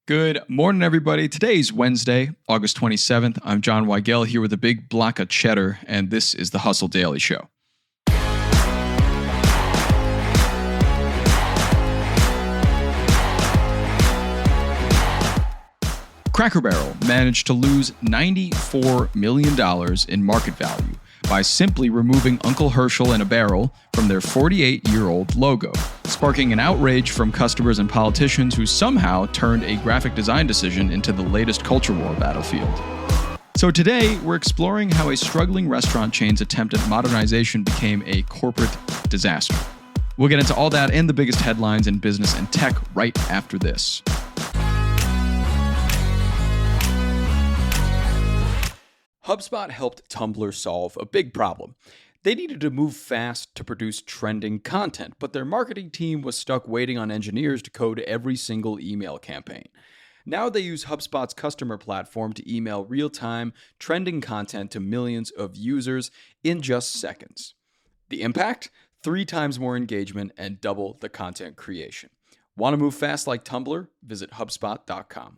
Good morning, everybody. Today's Wednesday, August 27th. I'm Jon Weigell here with a big block of cheddar, and this is the Hustle Daily Show. Cracker Barrel managed to lose $94 million in market value by simply removing Uncle Herschel in a barrel from their 48-year-old logo, sparking an outrage from customers and politicians who somehow turned a graphic design decision into the latest culture war battlefield. So today, we're exploring how a struggling restaurant chain's attempt at modernization became a corporate disaster. We'll get into all that and the biggest headlines in business and tech right after this. HubSpot helped Tumblr solve a big problem. They needed to move fast to produce trending content, but their marketing team was stuck waiting on engineers to code every single email campaign. Now they use HubSpot's customer platform to email real-time, trending content to millions of users in just seconds. The impact? 3 times more engagement and double the content creation. Want to move fast like Tumblr? Visit HubSpot.com.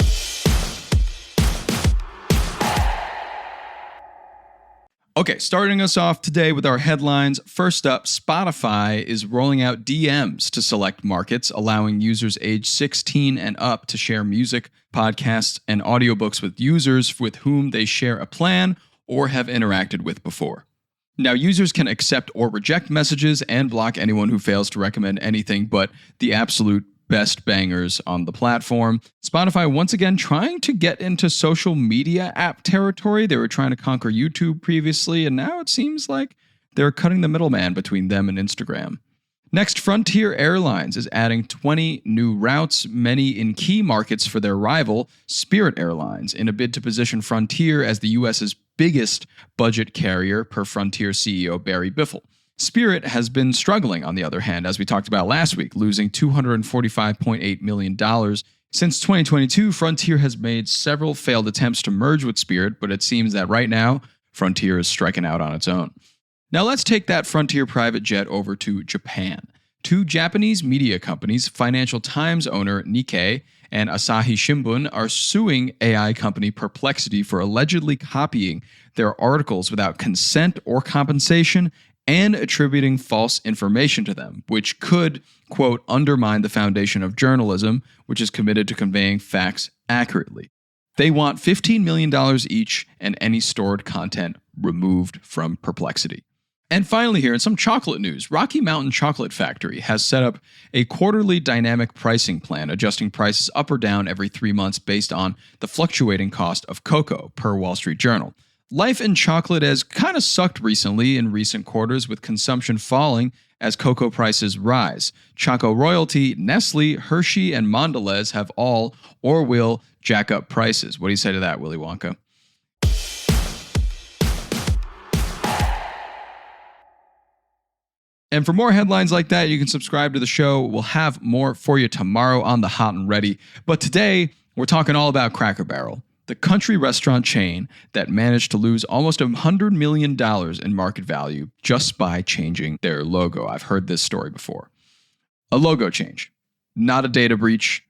Okay, starting us off today with our headlines. First up, Spotify is rolling out DMs to select markets, allowing users age 16 and up to share music, podcasts, and audiobooks with users with whom they share a plan or have interacted with before. Now, users can accept or reject messages and block anyone who fails to recommend anything but the absolute best bangers on the platform. Spotify once again trying to get into social media app territory. They were trying to conquer YouTube previously, and now it seems like they're cutting the middleman between them and Instagram. Next, Frontier Airlines is adding 20 new routes, many in key markets for their rival, Spirit Airlines, in a bid to position Frontier as the U.S.'s biggest budget carrier, per Frontier CEO Barry Biffle. Spirit has been struggling, on the other hand, as we talked about last week, losing $245.8 million. Since 2022, Frontier has made several failed attempts to merge with Spirit, but it seems that right now, Frontier is striking out on its own. Now let's take that Frontier private jet over to Japan. 2 Japanese media companies, Financial Times owner Nikkei and Asahi Shimbun, are suing AI company Perplexity for allegedly copying their articles without consent or compensation and attributing false information to them, which could, quote, undermine the foundation of journalism, which is committed to conveying facts accurately. They want $15 million each and any stored content removed from Perplexity. And finally here, in some chocolate news, Rocky Mountain Chocolate Factory has set up a quarterly dynamic pricing plan, adjusting prices up or down every 3 months based on the fluctuating cost of cocoa, per Wall Street Journal. Life in chocolate has kind of sucked recently in recent quarters, with consumption falling as cocoa prices rise. Choco Royalty, Nestle, Hershey, and Mondelez have all or will jack up prices. What do you say to that, Willy Wonka? And for more headlines like that, you can subscribe to the show. We'll have more for you tomorrow on the Hot and Ready. But today, we're talking all about Cracker Barrel, the country restaurant chain that managed to lose almost $100 million in market value just by changing their logo. I've heard this story before. A logo change, not a data breach,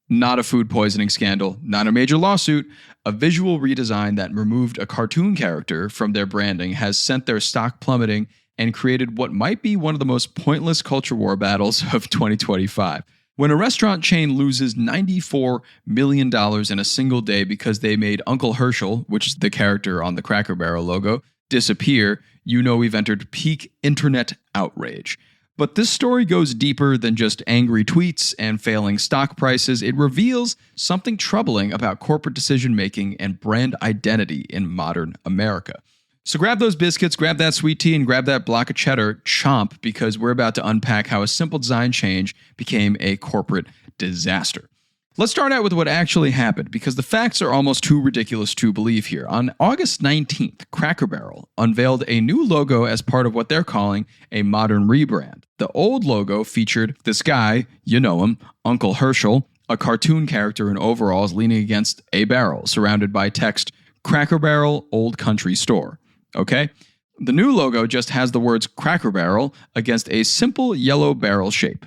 not a food poisoning scandal, not a major lawsuit. A visual redesign that removed a cartoon character from their branding has sent their stock plummeting and created what might be one of the most pointless culture war battles of 2025. When a restaurant chain loses $94 million in a single day because they made Uncle Herschel, which is the character on the Cracker Barrel logo, disappear, you know we've entered peak internet outrage. But this story goes deeper than just angry tweets and failing stock prices. It reveals something troubling about corporate decision-making and brand identity in modern America. So grab those biscuits, grab that sweet tea, and grab that block of cheddar, chomp, because we're about to unpack how a simple design change became a corporate disaster. Let's start out with what actually happened, because the facts are almost too ridiculous to believe here. On August 19th, Cracker Barrel unveiled a new logo as part of what they're calling a modern rebrand. The old logo featured this guy, you know him, Uncle Herschel, a cartoon character in overalls leaning against a barrel, surrounded by text, Cracker Barrel Old Country Store. Okay? The new logo just has the words Cracker Barrel against a simple yellow barrel shape.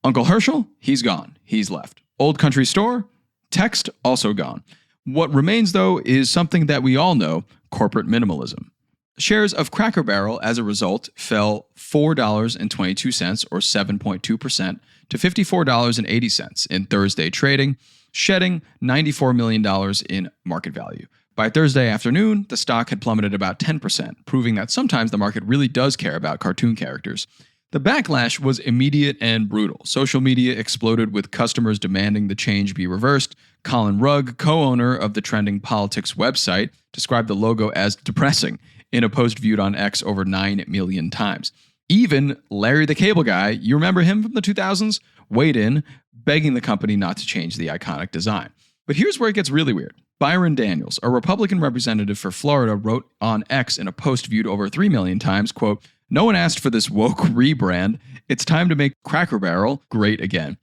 Uncle Herschel, he's gone. He's left. Old Country Store, Text also gone. What remains, though, is something that we all know, corporate minimalism. Shares of Cracker Barrel, as a result, fell $4.22, or 7.2%, to $54.80 in Thursday trading, shedding $94 million in market value. By Thursday afternoon, the stock had plummeted about 10%, proving that sometimes the market really does care about cartoon characters. The backlash was immediate and brutal. Social media exploded with customers demanding the change be reversed. Colin Rugg, co-owner of the trending politics website, described the logo as depressing in a post viewed on X over 9 million times. Even Larry the Cable Guy, you remember him from the 2000s, weighed in, begging the company not to change the iconic design. But here's where it gets really weird. Byron Daniels, a Republican representative for Florida, wrote on X in a post viewed over 3 million times, quote, "No one asked for this woke rebrand. It's time to make Cracker Barrel great again."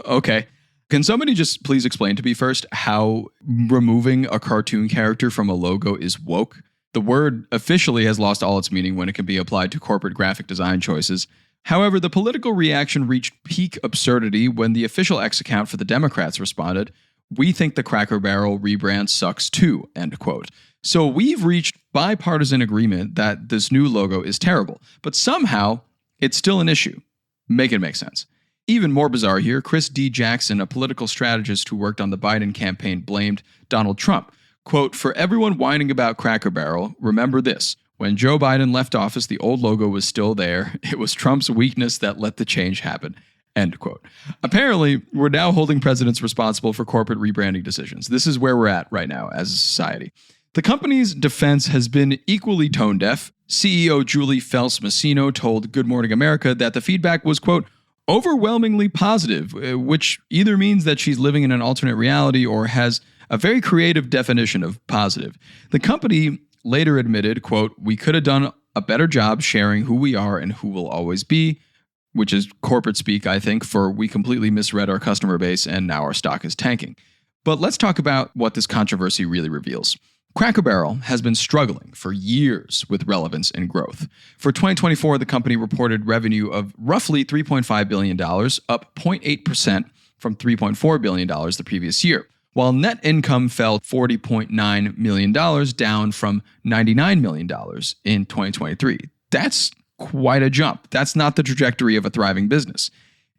Okay. Can somebody just please explain to me first how removing a cartoon character from a logo is woke? The word officially has lost all its meaning when it can be applied to corporate graphic design choices. However, the political reaction reached peak absurdity when the official X account for the Democrats responded, "We think the Cracker Barrel rebrand sucks too," end quote. So we've reached bipartisan agreement that this new logo is terrible, but somehow it's still an issue. Make it make sense. Even more bizarre here, Chris D. Jackson, a political strategist who worked on the Biden campaign, blamed Donald Trump. Quote, "For everyone whining about Cracker Barrel, remember this. When Joe Biden left office, the old logo was still there. It was Trump's weakness that let the change happen." End quote. Apparently, we're now holding presidents responsible for corporate rebranding decisions. This is where we're at right now as a society. The company's defense has been equally tone deaf. CEO Julie Fels-Massino told Good Morning America that the feedback was, quote, "overwhelmingly positive," which either means that she's living in an alternate reality or has a very creative definition of positive. The company later admitted, quote, "We could have done a better job sharing who we are and who we'll always be," which is corporate speak, I think, for we completely misread our customer base and now our stock is tanking. But let's talk about what this controversy really reveals. Cracker Barrel has been struggling for years with relevance and growth. For 2024, the company reported revenue of roughly $3.5 billion, up 0.8% from $3.4 billion the previous year, while net income fell $40.9 million, down from $99 million in 2023. That's quite a jump. That's not the trajectory of a thriving business.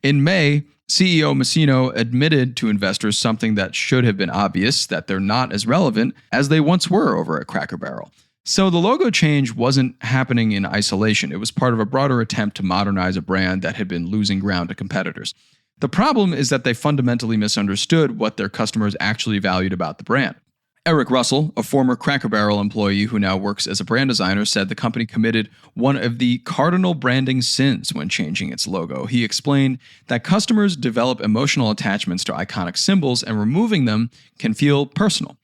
In May, CEO Massino admitted to investors something that should have been obvious, that they're not as relevant as they once were over at Cracker Barrel. So the logo change wasn't happening in isolation. It was part of a broader attempt to modernize a brand that had been losing ground to competitors. The problem is that they fundamentally misunderstood what their customers actually valued about the brand. Eric Russell, a former Cracker Barrel employee who now works as a brand designer, said the company committed one of the cardinal branding sins when changing its logo. He explained that customers develop emotional attachments to iconic symbols, and removing them can feel personal.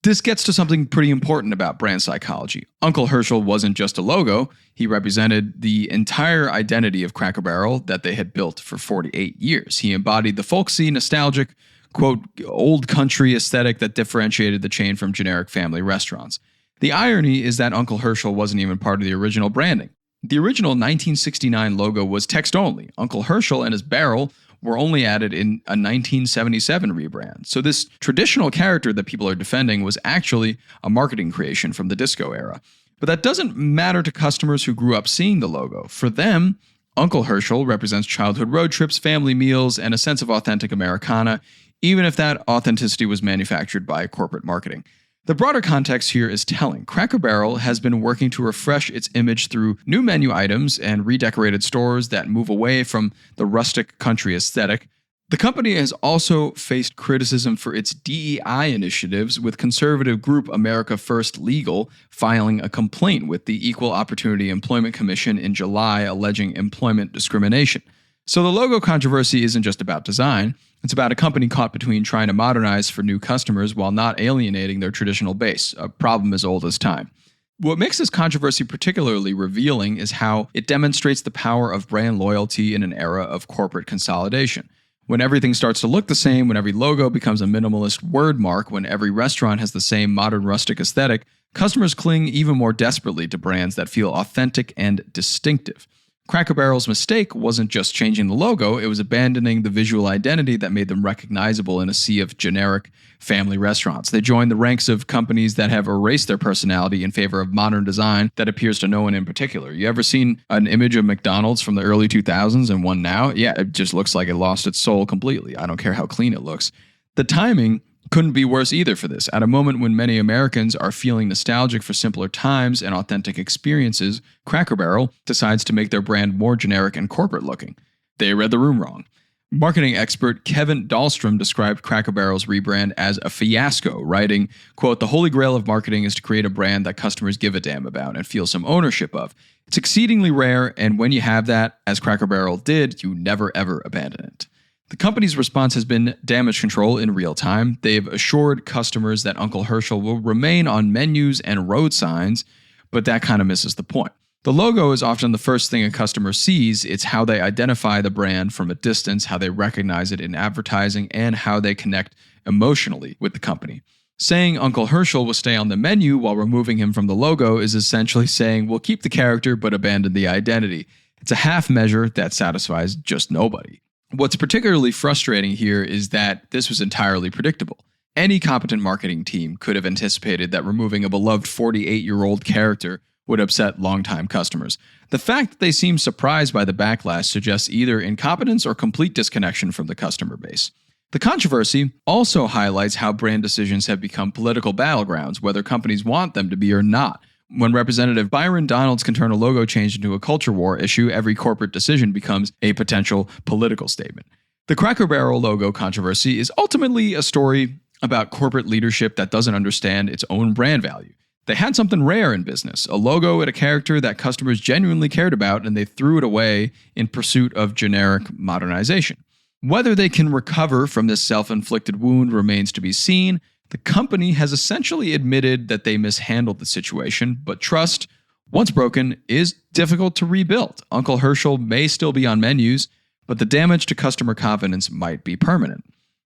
This gets to something pretty important about brand psychology. Uncle Herschel wasn't just a logo. He represented the entire identity of Cracker Barrel that they had built for 48 years. He embodied the folksy, nostalgic, quote, old country aesthetic that differentiated the chain from generic family restaurants. The irony is that Uncle Herschel wasn't even part of the original branding. The original 1969 logo was text only. Uncle Herschel and his barrel were only added in a 1977 rebrand. So this traditional character that people are defending was actually a marketing creation from the disco era. But that doesn't matter to customers who grew up seeing the logo. For them, Uncle Herschel represents childhood road trips, family meals, and a sense of authentic Americana, even if that authenticity was manufactured by corporate marketing. The broader context here is telling. Cracker Barrel has been working to refresh its image through new menu items and redecorated stores that move away from the rustic country aesthetic. The company has also faced criticism for its DEI initiatives, with conservative group America First Legal filing a complaint with the Equal Opportunity Employment Commission in July alleging employment discrimination. So the logo controversy isn't just about design. It's about a company caught between trying to modernize for new customers while not alienating their traditional base, a problem as old as time. What makes this controversy particularly revealing is how it demonstrates the power of brand loyalty in an era of corporate consolidation. When everything starts to look the same, when every logo becomes a minimalist word mark, when every restaurant has the same modern rustic aesthetic, customers cling even more desperately to brands that feel authentic and distinctive. Cracker Barrel's mistake wasn't just changing the logo, it was abandoning the visual identity that made them recognizable in a sea of generic family restaurants. They joined the ranks of companies that have erased their personality in favor of modern design that appeals to no one in particular. You ever seen an image of McDonald's from the early 2000s and one now? Yeah, it just looks like it lost its soul completely. I don't care how clean it looks. The timing couldn't be worse either for this. At a moment when many Americans are feeling nostalgic for simpler times and authentic experiences, Cracker Barrel decides to make their brand more generic and corporate looking. They read the room wrong. Marketing expert Kevin Dahlstrom described Cracker Barrel's rebrand as a fiasco, writing, quote, "The holy grail of marketing is to create a brand that customers give a damn about and feel some ownership of. It's exceedingly rare, and when you have that, as Cracker Barrel did, you never ever abandon it." The company's response has been damage control in real time. They've assured customers that Uncle Herschel will remain on menus and road signs, but that kind of misses the point. The logo is often the first thing a customer sees. It's how they identify the brand from a distance, how they recognize it in advertising, and how they connect emotionally with the company. Saying Uncle Herschel will stay on the menu while removing him from the logo is essentially saying we'll keep the character but abandon the identity. It's a half measure that satisfies just nobody. What's particularly frustrating here is that this was entirely predictable. Any competent marketing team could have anticipated that removing a beloved 48-year-old character would upset longtime customers. The fact that they seem surprised by the backlash suggests either incompetence or complete disconnection from the customer base. The controversy also highlights how brand decisions have become political battlegrounds, whether companies want them to be or not. When Representative Byron Donalds can turn a logo change into a culture war issue, every corporate decision becomes a potential political statement. The Cracker Barrel logo controversy is ultimately a story about corporate leadership that doesn't understand its own brand value. They had something rare in business, a logo and a character that customers genuinely cared about, and they threw it away in pursuit of generic modernization. Whether they can recover from this self-inflicted wound remains to be seen. The company has essentially admitted that they mishandled the situation, but trust, once broken, is difficult to rebuild. Uncle Herschel may still be on menus, but the damage to customer confidence might be permanent.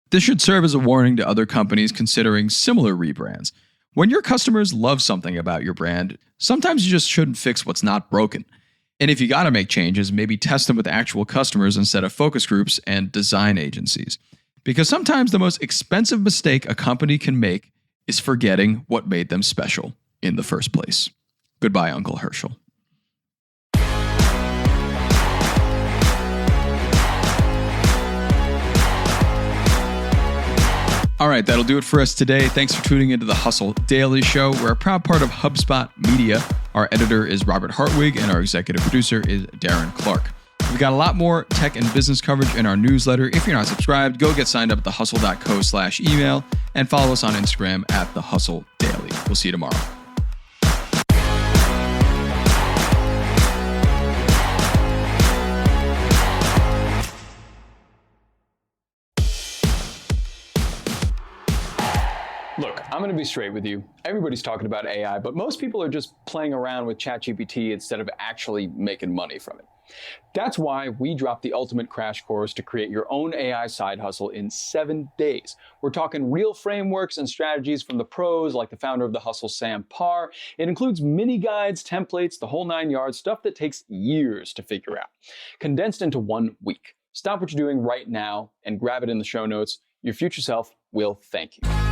This should serve as a warning to other companies considering similar rebrands. When your customers love something about your brand, sometimes you just shouldn't fix what's not broken. And if you gotta make changes, maybe test them with actual customers instead of focus groups and design agencies. Because sometimes the most expensive mistake a company can make is forgetting what made them special in the first place. Goodbye, Uncle Herschel. All right, that'll do it for us today. Thanks for tuning into the Hustle Daily Show. We're a proud part of HubSpot Media. Our editor is Robert Hartwig, and our executive producer is Darren Clark. We've got a lot more tech and business coverage in our newsletter. If you're not subscribed, go get signed up at thehustle.co/email and follow us on Instagram at thehustledaily. We'll see you tomorrow. Look, I'm going to be straight with you. Everybody's talking about AI, but most people are just playing around with ChatGPT instead of actually making money from it. That's why we dropped the ultimate crash course to create your own AI side hustle in 7 days. We're talking real frameworks and strategies from the pros like the founder of The Hustle, Sam Parr. It includes mini guides, templates, the whole 9 yards, stuff that takes years to figure out. Condensed into 1 week. Stop what you're doing right now and grab it in the show notes. Your future self will thank you.